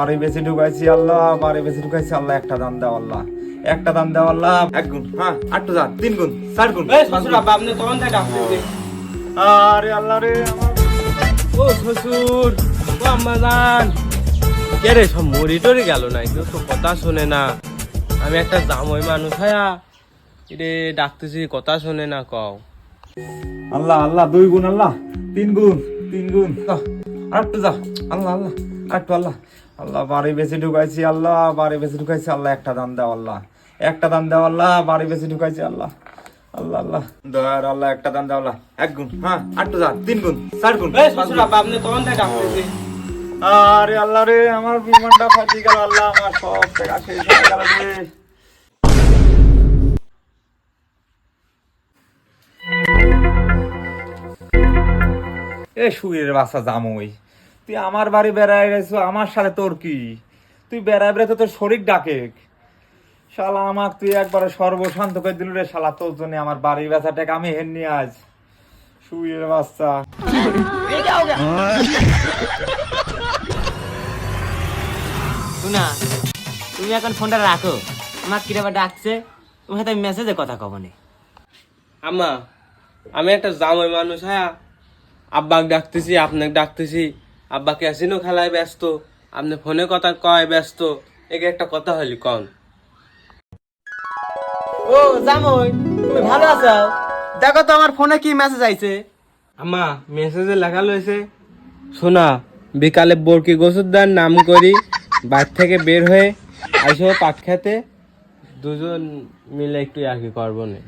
বাড়ি বেশি ঢুকাইছি আল্লাহ, বাড়ি বেশি ঢুকাইছি আল্লাহ। একটা দান দাও আল্লাহ, একটা দান দাও আল্লাহ। 1 গুণ, হ্যাঁ 8 যা, 3 গুণ, 4 গুণ। আপনি তখন থেকে ডাকতেছি। আরে আল্লাহ রে আমার। ও শ্বশুর, ও আম্মাজান, কে রে সব মরি টরি গেল না, কেউ তো কথা শোনে না। আমি একটা জামই মানুষ হ্যাঁ রে, ডাকতেছি কথা শোনে না কও। আল্লাহ আল্লাহ 2 গুণ আল্লাহ, 3 গুণ, 3 গুণ। আর একটু যা আল্লাহ আল্লাহ, আর একটু আল্লাহ। আল্লাহ বাড়ি বেশি ঢুকাইছি আল্লাহ, বাড়ি বেশি ঢুকাইছি আল্লাহ। একটা দান দাও আল্লাহ, একটা দান দাও আল্লাহ। বাড়ি বেশি ঢুকাইছি আল্লাহ, আল্লাহ আল্লাহ দয়ার আল্লাহ। একটা দান দাও আল্লাহ। 1 গুণ, হ্যাঁ 8 যা, 3 গুণ, 4 গুণ। আপনি তখন থেকে ডাকতেছি। আরে আল্লাহ রে আমার বিমানটা ফাটি গেল আল্লাহ, আমার সব টাকা শেষ হয়ে গেল রে। এ শুয়ের বাসা জামুই, তুই আমার বাড়ি বেড়ায় গেছো, আমার সাথে তোর কি? তুই বেড়ায় বেড়াতে তোর শরীর ডাকে। শালা আমাক তুই একবারে সর্বশান্ত করে দিল রে শালা, তোর জন্য আমার বাড়ি বেচাটাকে আমি হেননি আজ। শুয়ের বাচ্চা। শোনা, তুমি এখন ফোনটা রাখো, আমার কিরাবা ডাকছে, তোমার সাথে মেসেজে কথা কবনে। আম্মা, আমি একটা জামই মানুষ হ্যাঁ, আব্বাকে ডাকতেছি, আপনাকে ডাকতেছি। আব্বা ক্যাসিনো খেলায় ব্যস্ত, আপনি ফোনে কথা কয় ব্যস্ত। একে একটা কথা হলি কন। ও জামই, তুমি ভালো আছো? দেখো তো আমার ফোনে কি মেসেজ আইছে। আম্মা, মেসেজে লেখা রয়েছে, শোনা বিকালে বরকি গোসুদার নাম করি বাড়ি থেকে বের হয়ে আইসো পাট খেতে, দুজন মিলে একটু ইয়ার্কি করবো না।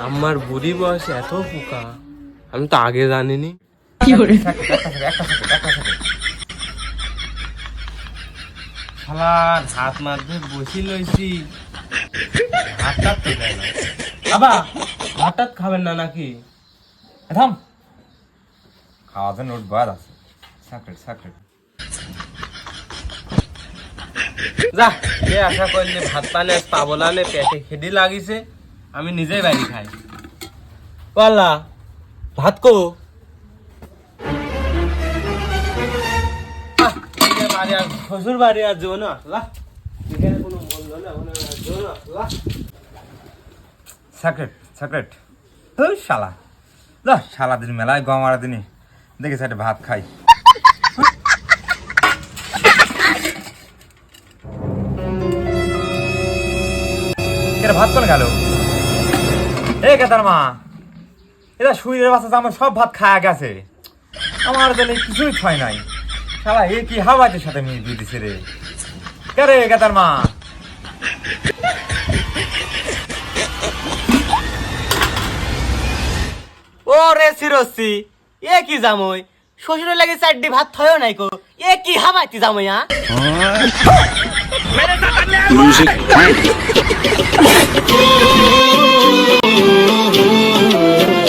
আমার বুড়ি বয়সে এত পোকা, আমি তো আগে জানিনি। শালার হাত মারতে বসি লইছি, হাতটাত তো দেয় না। বাবা, হঠাৎ খাবেন না নাকি? থাম, খাওয়াতে নোট বাদ আছে। সাকরেট সাকরেট। যা, কে আশা করলে ভাত পানে পাবো না, পেটে খেদি লাগিছে, আমি নিজেই বাড়ি খাই। পাল্লা ভাত কো বাড়ি আর শ্বশুর বাড়ি আর যাবো না, এখানে কোনো বললো না, যাবো না। সাকরেট সাকরেট। ওই শালা, যা শালা দিন মেলায় গম মারা দিনই দেখি সাইডে ভাত খাই। ভাত কোন গেল? এ কেতার মা, এরা শুইরের বাচ্চা আমার সব ভাত খায়া গেছে, আমার জন্য কিছুই ছয় নাই। শালা এ কি হাওয়াজের সাথে মিল দিয়ে দিছে রে। কে রে কেতার মা? ও রে সিরসি, এ কি জামই, শ্বশুরের লাগে 4ডি ভাত থয়ও নাই কো, এ কি হামাইতি জামই। Music.